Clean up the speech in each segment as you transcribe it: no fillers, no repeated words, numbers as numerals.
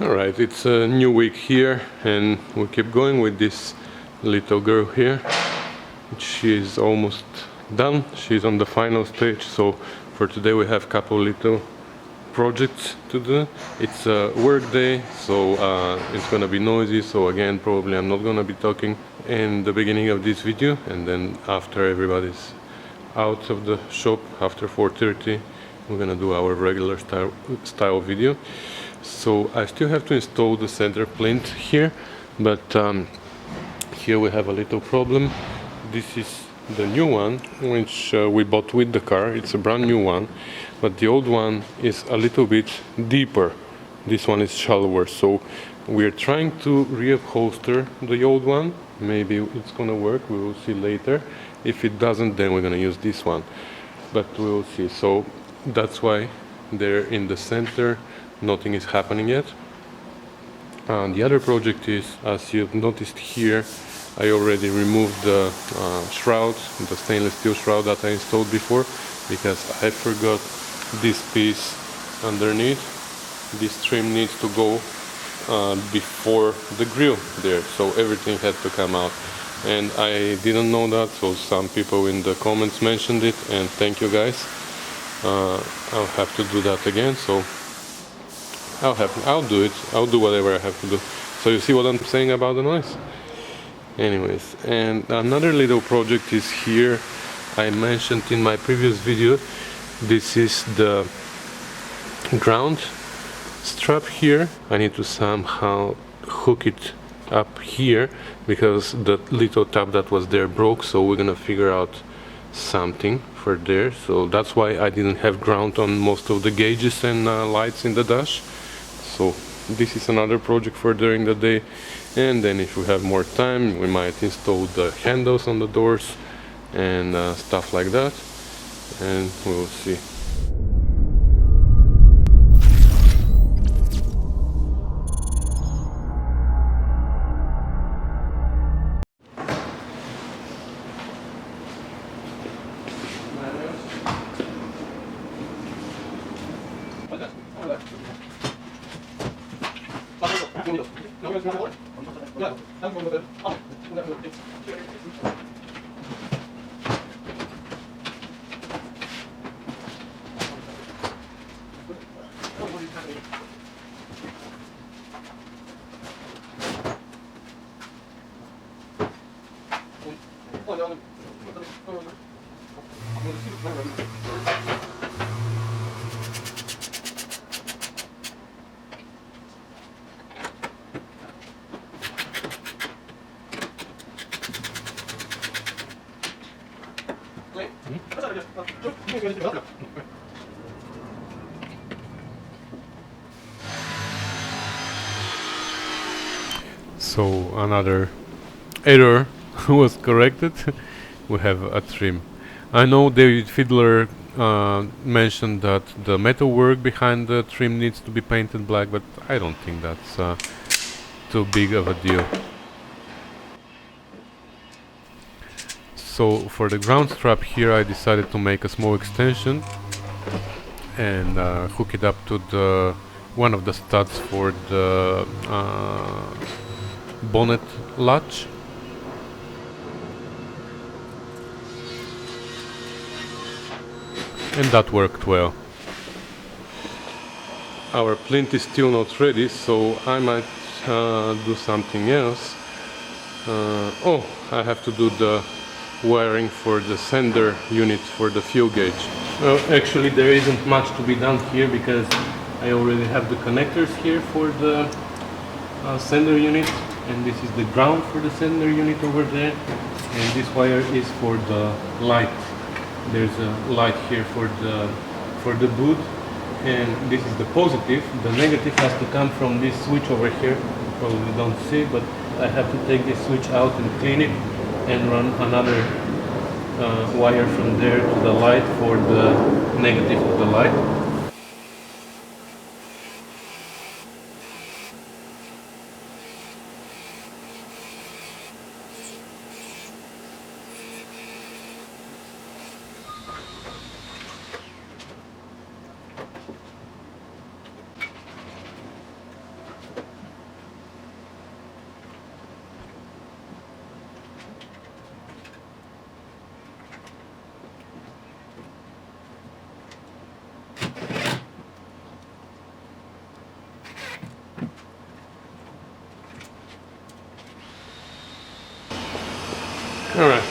Alright, it's a new week here and we keep going with this little girl here. She's almost done, she's on the final stage, so for today we have a couple little projects to do. It's a work day, so it's gonna be noisy, so again probably I'm not gonna be talking in the beginning of this video, and then after everybody's out of the shop after 4:30 we're gonna do our regular style video. So I still have to install the center plinth here, but here we have a little problem. This is the new one which we bought with the car. It's a brand new one, but the old one is a little bit deeper. This one is shallower, so we're trying to reupholster the old one. Maybe it's gonna work, we will see later. If it doesn't, then we're gonna use this one, but we will see. So that's why they're in the center, nothing is happening yet. The other project is, as you've noticed here, I already removed the shroud, the stainless steel shroud that I installed before, because I forgot this piece underneath. This trim needs to go before the grill there, so everything had to come out. And I didn't know that, so some people in the comments mentioned it, and thank you guys. I'll have to do that again, so I'll do it. I'll do whatever I have to do. So you see what I'm saying about the noise? Anyways, and another little project is here. I mentioned in my previous video, this is the ground strap here. I need to somehow hook it up here because the little tab that was there broke, so we're gonna figure out something for there. So that's why I didn't have ground on most of the gauges and lights in the dash. So this is another project for during the day, and then if we have more time we might install the handles on the doors and stuff like that, and we'll see. So another error was corrected. We have a trim. I know David Fiedler mentioned that the metalwork behind the trim needs to be painted black, but I don't think that's too big of a deal. So for the ground strap here I decided to make a small extension and hook it up to the one of the studs for the bonnet latch. And that worked well. Our plinth is still not ready, so I might do something else. Oh, I have to do the wiring for the sender unit for the fuel gauge. Well, actually there isn't much to be done here because I already have the connectors here for the sender unit, and this is the ground for the sender unit over there, and this wire is for the light. There's a light here for the boot, and this is the positive. The negative has to come from this switch over here. You probably don't see, but I have to take this switch out and clean it and run another wire from there to the light for the negative of the light.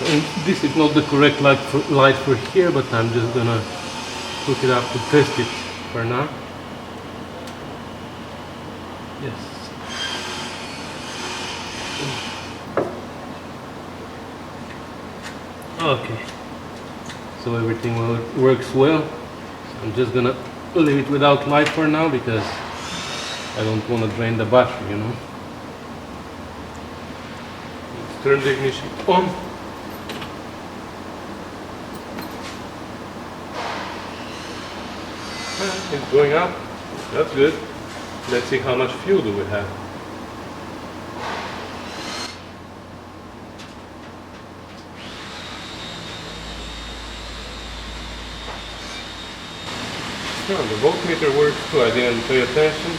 And this is not the correct light for here, but I'm just gonna hook it up to test it for now. Yes. Okay. So everything works well. I'm just gonna leave it without light for now because I don't want to drain the battery, you know. Let's turn the ignition on. It's going up. That's good. Let's see how much fuel do we have. Oh, the voltmeter works too. I didn't pay attention.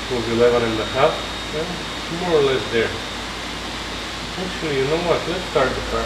It was 11.5. Yeah, more or less there. Actually, you know what? Let's start the car.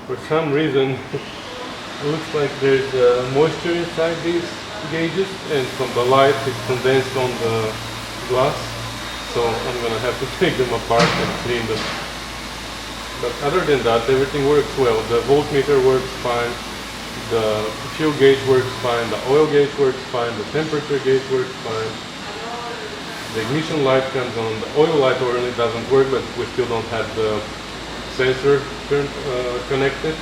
For some reason, it looks like there's moisture inside these gauges, and from the light it's condensed on the glass. So I'm gonna have to take them apart and clean them. But other than that, everything works well. The voltmeter works fine, the fuel gauge works fine, the oil gauge works fine, the temperature gauge works fine. The ignition light comes on. The oil light really doesn't work, but we still don't have the sensor connected.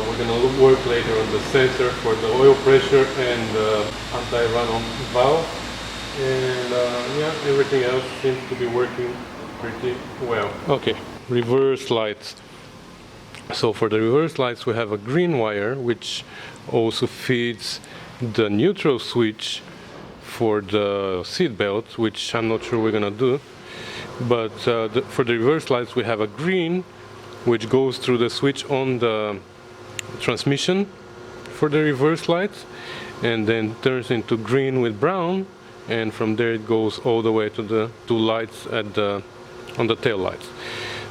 We're gonna work later on the sensor for the oil pressure and the anti-run-on valve. And yeah, everything else seems to be working pretty well. Okay, reverse lights. So for the reverse lights we have a green wire which also feeds the neutral switch for the seat belt, which I'm not sure we're gonna do. But for the reverse lights we have a green which goes through the switch on the transmission for the reverse lights and then turns into green with brown, and from there it goes all the way to the two lights at on the tail lights.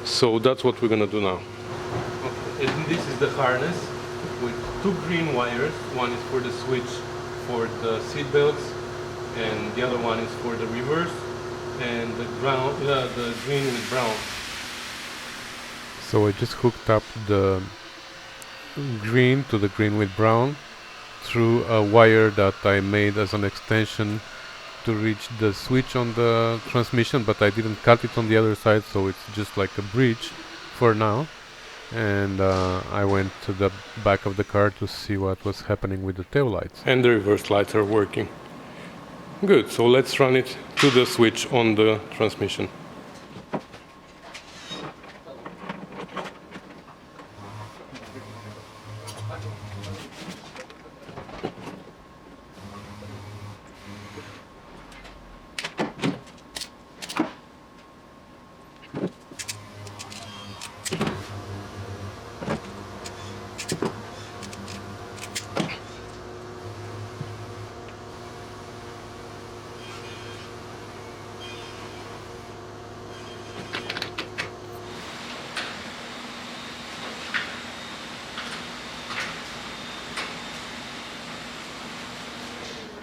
So that's what we're gonna do now. Okay. And this is the harness with two green wires. One is for the switch for the seat belts and the other one is for the reverse, and the green with brown. So I just hooked up the green to the green with brown through a wire that I made as an extension to reach the switch on the transmission, but I didn't cut it on the other side, so it's just like a bridge for now. And I went to the back of the car to see what was happening with the tail lights. And the reverse lights are working. Good, so let's run it to the switch on the transmission.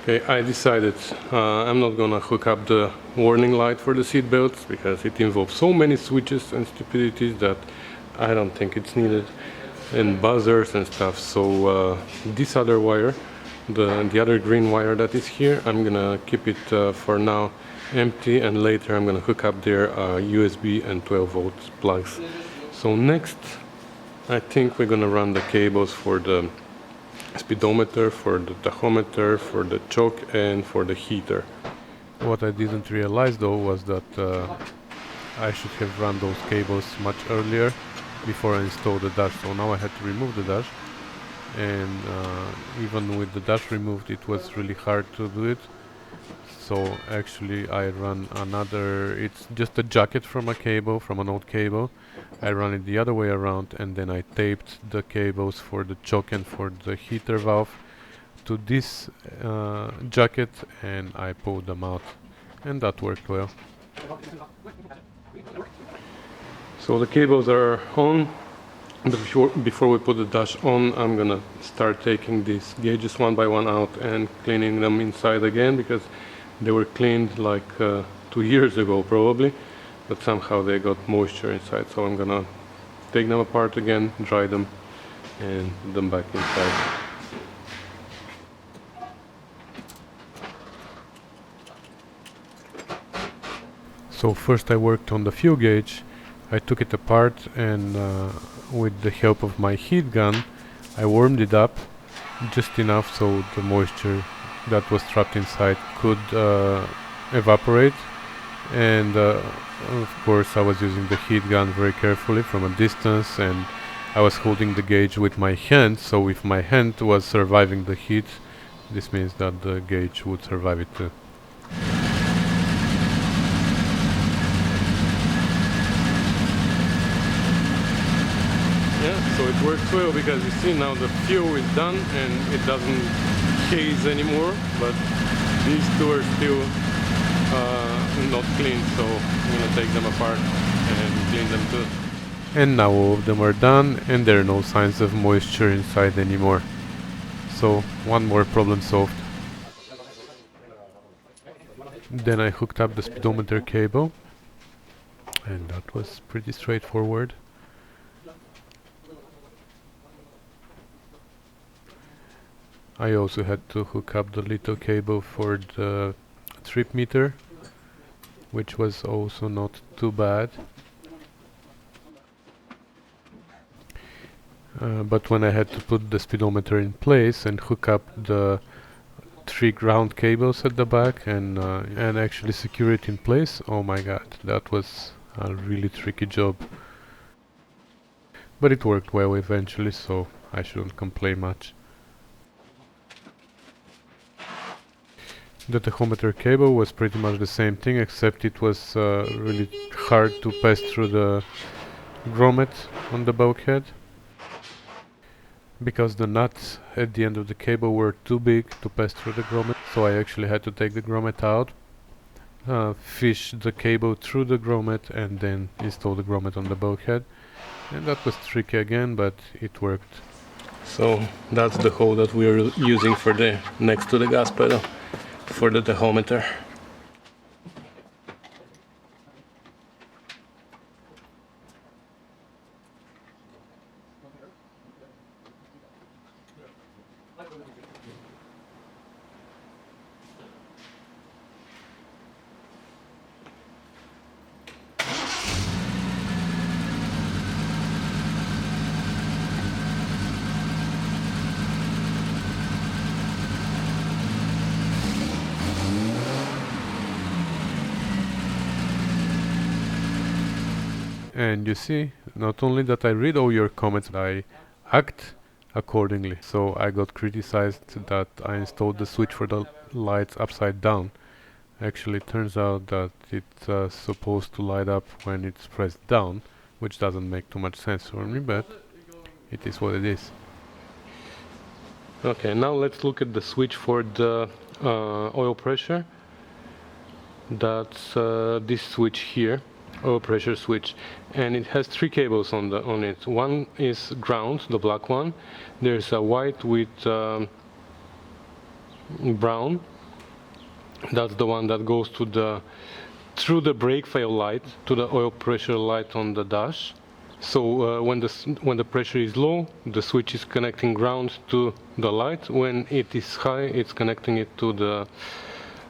Okay, I decided I'm not gonna hook up the warning light for the seat belts because it involves so many switches and stupidities that I don't think it's needed, and buzzers and stuff. So this other wire, the other green wire that is here, I'm gonna keep it for now empty, and later I'm gonna hook up their USB and 12 volt plugs. So next, I think we're gonna run the cables for the speedometer, for the tachometer, for the choke, and for the heater. What I didn't realize though was that I should have run those cables much earlier before I installed the dash. So now I had to remove the dash, and even with the dash removed it was really hard to do it. So actually I run another, it's just a jacket from a cable, from an old cable. I run it the other way around, and then I taped the cables for the choke and for the heater valve to this jacket, and I pulled them out, and that worked well. So the cables are on. Before we put the dash on, I'm gonna start taking these gauges one by one out and cleaning them inside again, because they were cleaned like 2 years ago probably, but somehow they got moisture inside. So I'm gonna take them apart again, dry them, and put them back inside. So first I worked on the fuel gauge. I took it apart, and with the help of my heat gun I warmed it up just enough so the moisture that was trapped inside could evaporate, and of course I was using the heat gun very carefully from a distance, and I was holding the gauge with my hand, so if my hand was surviving the heat, this means that the gauge would survive it too. Yeah, so it works well, because you see now the fuel is done and it doesn't haze anymore, but these two are still not clean, so I'm gonna take them apart and clean them too. And now all of them are done, and there are no signs of moisture inside anymore. So one more problem solved. Then I hooked up the speedometer cable, and that was pretty straightforward. I also had to hook up the little cable for the trip meter, which was also not too bad. But when I had to put the speedometer in place and hook up the 3 ground cables at the back and actually secure it in place, oh my god, that was a really tricky job. But it worked well eventually, so I shouldn't complain much. The tachometer cable was pretty much the same thing, except it was really hard to pass through the grommet on the bulkhead, because the nuts at the end of the cable were too big to pass through the grommet. So I actually had to take the grommet out, fish the cable through the grommet, and then install the grommet on the bulkhead. And that was tricky again, but it worked. So that's the hole that we are using for the next to the gas pedal for the tachometer. And you see, not only that I read all your comments, I act accordingly. So I got criticized that I installed the switch for the lights upside down. Actually, it turns out that it's supposed to light up when it's pressed down, which doesn't make too much sense for me, but it is what it is. Okay, now let's look at the switch for the oil pressure. That's this switch here, oil pressure switch, and it has 3 cables on it. One is ground, the black one. There's a white with brown, That's the one that goes to the through the brake fail light to the oil pressure light on the dash. So when the pressure is low, the switch is connecting ground to the light. When it is high, it's connecting it to the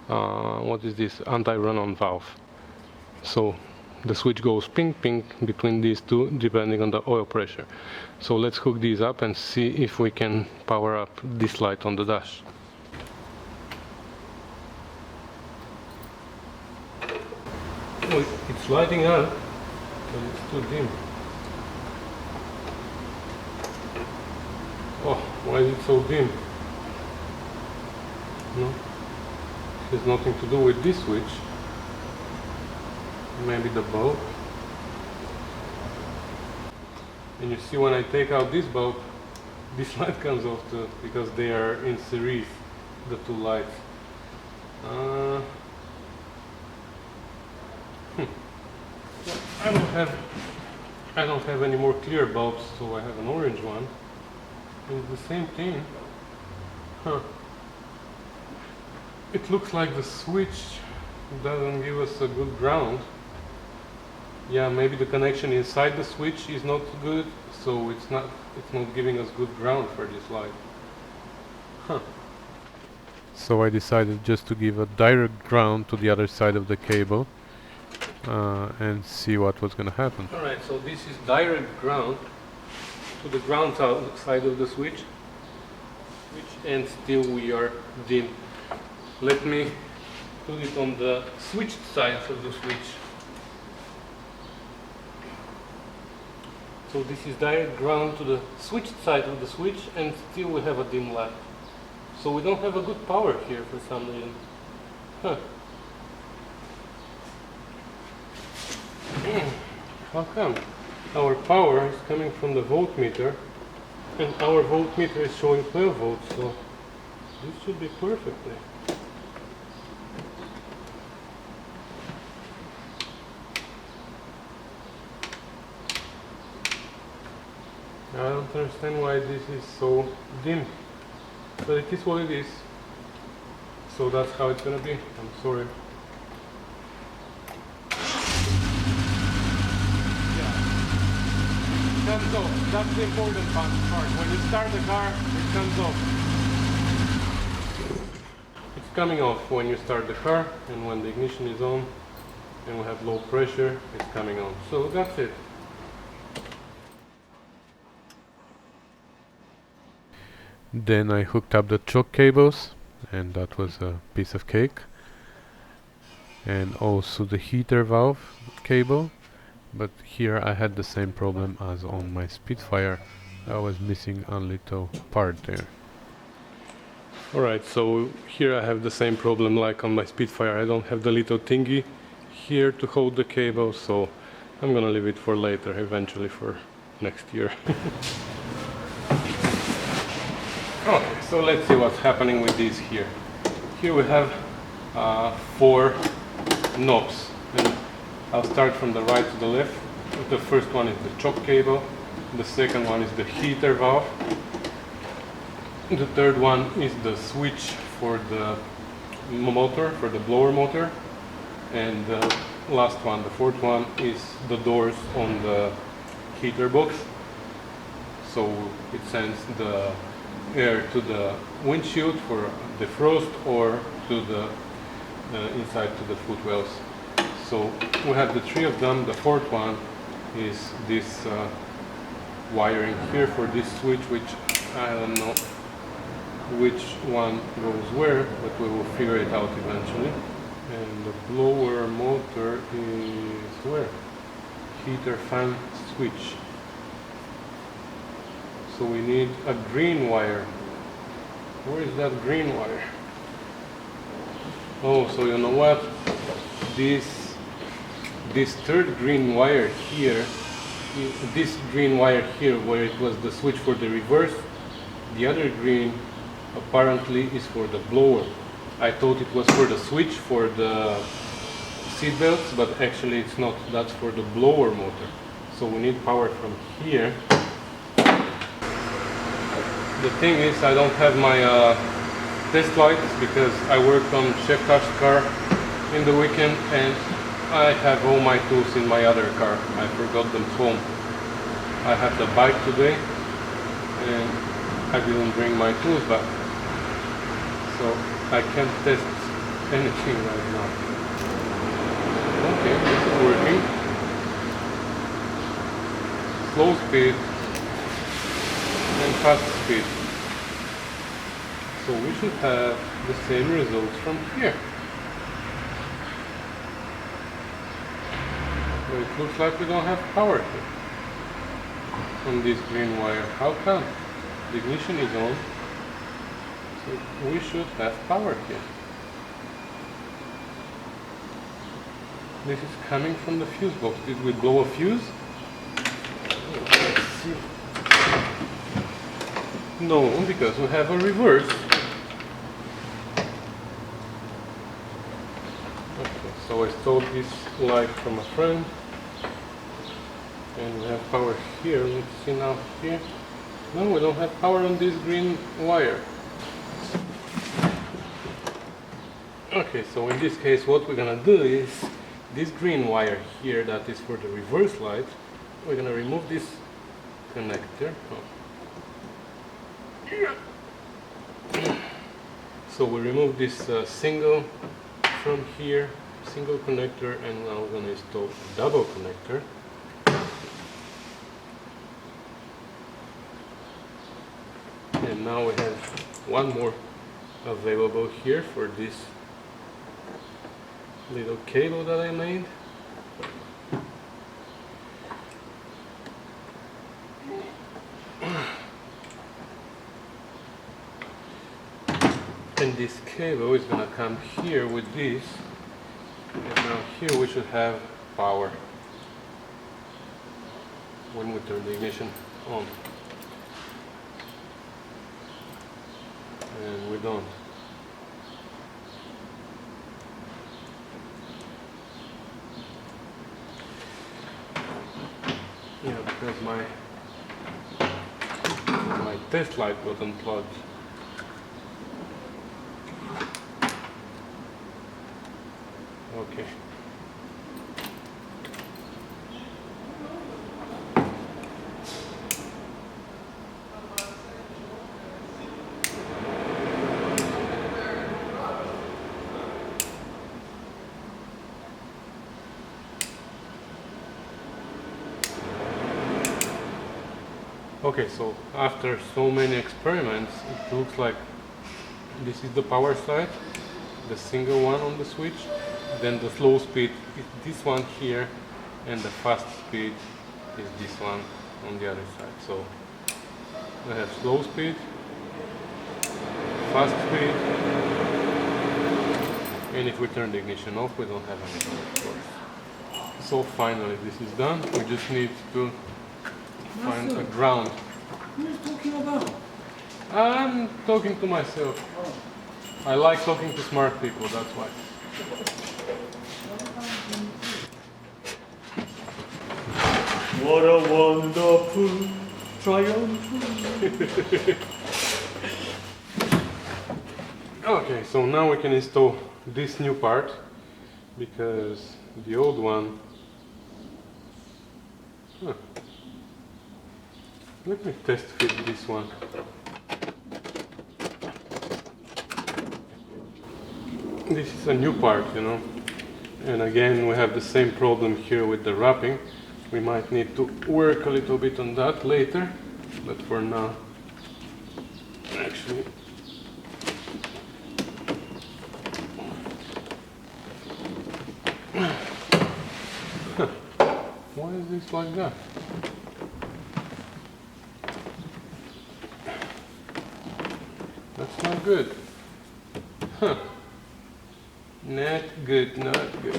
what is this, anti-run-on valve. So the switch goes ping ping between these two depending on the oil pressure. So let's hook these up and see if we can power up this light on the dash. Oh, it's lighting up, but it's too dim. Oh, why is it so dim? No, it has nothing to do with this switch. Maybe the bulb. And you see, when I take out this bulb, this light comes off too, because they are in series, the two lights. I don't have any more clear bulbs, so I have an orange one. It's the same thing. Huh. It looks like the switch doesn't give us a good ground. Yeah, maybe the connection inside the switch is not good, so it's not giving us good ground for this light. Huh. So I decided just to give a direct ground to the other side of the cable and see what was going to happen. Alright, so this is direct ground to the ground side of the switch, and still we are dim. Let me put it on the switched side of the switch. So this is direct ground to the switched side of the switch, and still we have a dim light. So we don't have a good power here for some reason. Huh. How come? Our power is coming from the voltmeter, and our voltmeter is showing 12 volts, so this should be perfectly. I don't understand why this is so dim, but it is what it is. So that's how it's gonna be. I'm sorry. Yeah. It comes off. That's the important part. When you start the car, it comes off. It's coming off when you start the car, and when the ignition is on and we have low pressure, it's coming on. So that's it. Then I hooked up the choke cables, and that was a piece of cake. And also the heater valve cable, but here I had the same problem as on my Spitfire. I was missing a little part there. Alright, so here I have the same problem like on my Spitfire. I don't have the little thingy here to hold the cable, so I'm gonna leave it for later, eventually for next year. Okay, so let's see what's happening with these here. Here we have 4 knobs, and I'll start from the right to the left. The first one is the choke cable, the second one is the heater valve, the third one is the switch for the motor, for the blower motor, and the last one, the fourth one, is the doors on the heater box. So it sends the air to the windshield for defrost, or to the inside to the footwells. So we have the 3 of them. The fourth one is this wiring here for this switch, which I don't know which one goes where, but we will figure it out eventually. And the blower motor is where? Heater fan switch. So we need a green wire. Where is that green wire? Oh, so you know what? This third green wire here, this green wire here, where it was the switch for the reverse, the other green apparently is for the blower. I thought it was for the switch for the seat belts, but actually it's not. That's for the blower motor. So we need power from here. The thing is, I don't have my test lights because I worked on Chef Touch's car in the weekend and I have all my tools in my other car. I forgot them home. I have the bike today and I didn't bring my tools back, so I can't test anything right now. Okay, this is working. Slow speed and fast speed. So we should have the same results from here. But it looks like we don't have power here on this green wire. How come? The ignition is on, so we should have power here. This is coming from the fuse box. Did we blow a fuse? Let's see. No, because we have a reverse. Okay, so I stole this light from a friend. And we have power here. Let's see now here. No, we don't have power on this green wire. Okay, so in this case what we're gonna do is this green wire here that is for the reverse light, we're gonna remove this connector. So we remove this single from here, single connector, and now we're gonna install a double connector. And now we have one more available here for this little cable that I made. And this cable is gonna come here with this, and now here we should have power when we turn the ignition on. And we don't. Yeah, because my test light was unplugged. Okay. Okay, so after so many experiments, it looks like this is the power side, the single one on the switch, then the slow speed is this one here, and the fast speed is this one on the other side. So we have slow speed, fast speed, and if we turn the ignition off, we don't have any power, of course. So finally this is done. We just need to find a ground. Who are you talking about? I'm talking to myself. Oh. I like talking to smart people, that's why. What a wonderful Triumph. Okay, so now we can install this new part because the old one. Let me test fit this one. This is a new part, you know, and again we have the same problem here with the wrapping. We might need to work a little bit on that later, but for now, actually, why is this like that? That's not good. Huh. Not good, not good.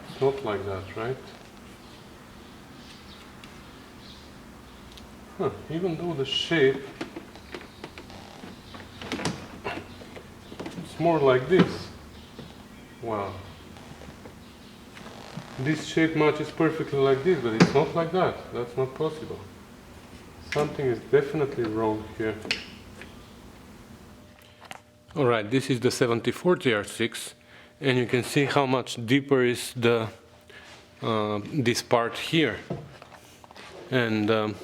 It's not like that, right? Huh. Even though the shape, it's more like this. Wow. this shape matches perfectly like this, but it's not like that. That's not possible. Something is definitely wrong here. Alright, this is the 74 TR6, and you can see how much deeper is the this part here, and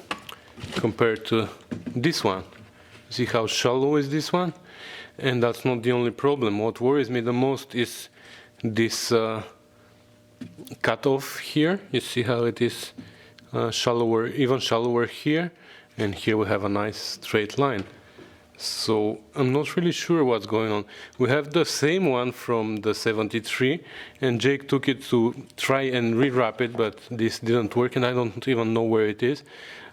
compared to this one. See how shallow is this one? And that's not the only problem. What worries me the most is this cutoff here. You see how it is shallower, even shallower here, and here we have a nice straight line. So I'm not really sure what's going on. We have the same one from the 73, and Jake took it to try and rewrap it, but this didn't work, and I don't even know where it is.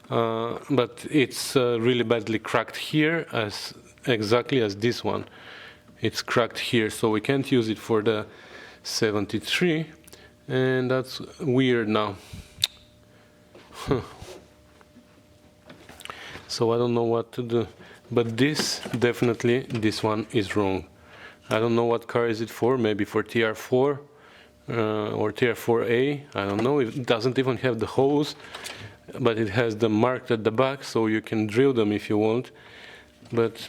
But it's really badly cracked here, as exactly as this one. It's cracked here, so we can't use it for the 73, and that's weird now. So I don't know what to do. But this, definitely, this one is wrong. I don't know what car is it for, maybe for TR4 or TR4A, I don't know. It doesn't even have the hose, but it has them marked at the back, so you can drill them if you want. But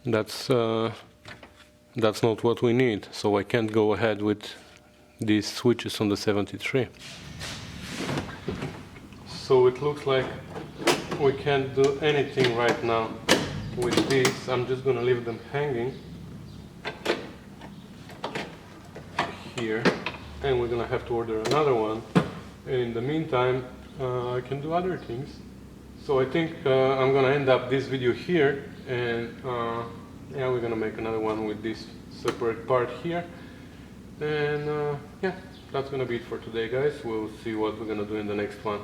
that's not what we need, so I can't go ahead with these switches on the 73. So it looks like we can't do anything right now with this. I'm just gonna leave them hanging here, and we're gonna have to order another one. And in the meantime, I can do other things. So I think I'm gonna end up this video here, and yeah, we're gonna make another one with this separate part here. And yeah, that's gonna be it for today, guys. We'll see what we're gonna do in the next one.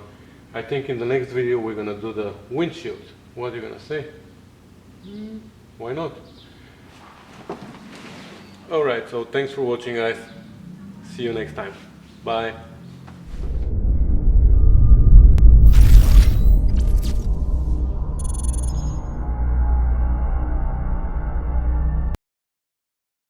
I think in the next video we're gonna do the windshield. What are you gonna say? Why not? Alright, so thanks for watching, guys. See you next time. Bye.